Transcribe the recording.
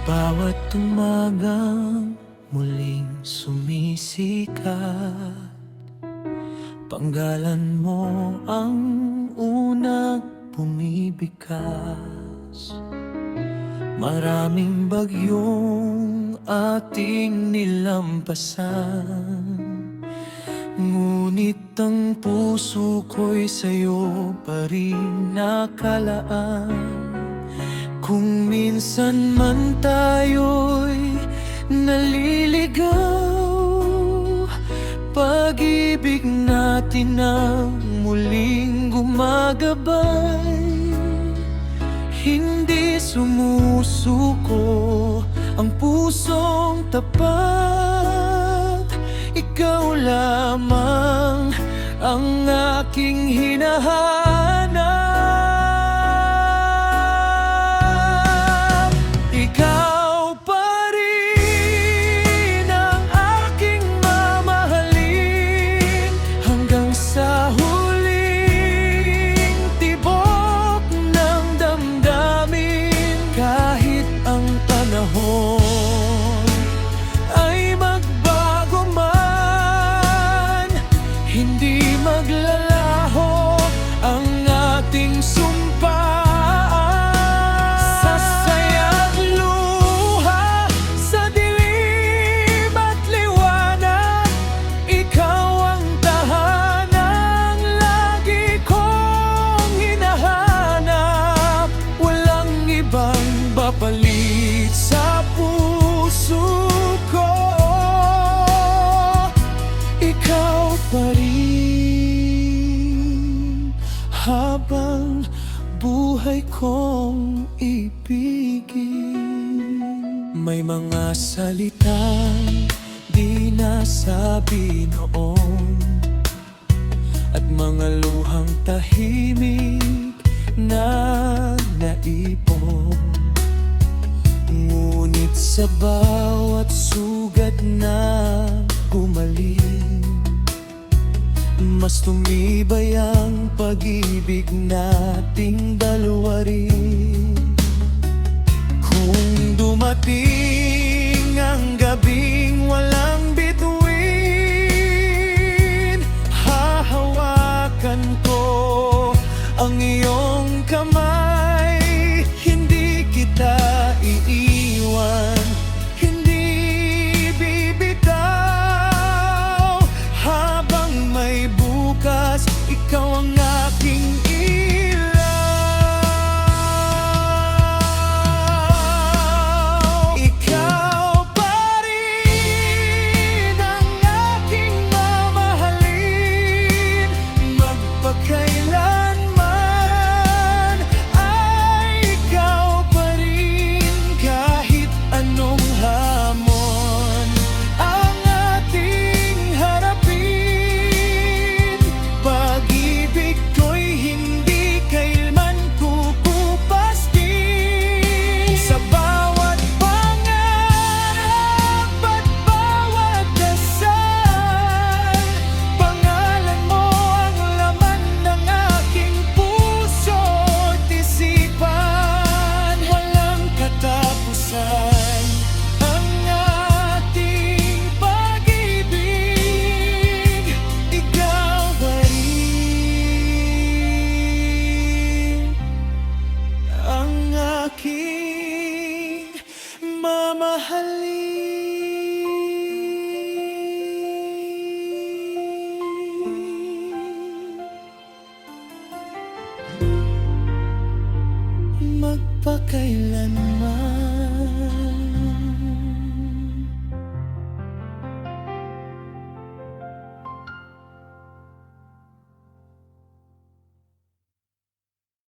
Bawat umagang muling sumisikat, panggalan mo ang unang bumibikas. Maraming bagyong ating nilampasan, ngunit ang puso ko'y sa'yo pa rin nakalaan. Kung minsan man tayo'y naliligaw, pag-ibig natin ang muling gumagabay. Hindi sumusuko ang pusong tapat, ikaw lamang ang aking hinahanap. Ay magbago man, hindi maglalaho ang ating sumpaan. Sa saya't luha, sa dilim at liwanag, ikaw ang tahanang lagi kong hinahanap. Walang ibang bapalit sa puso ko, ikaw pa rin habang buhay kong ibigin. May mga salitang di nasabi noon, at mga luhang tahimik na naipon. Ngunit sa bawat sugat na gumaling, mas tumibay ang pag-ibig nating dalawa rin. Kung dumating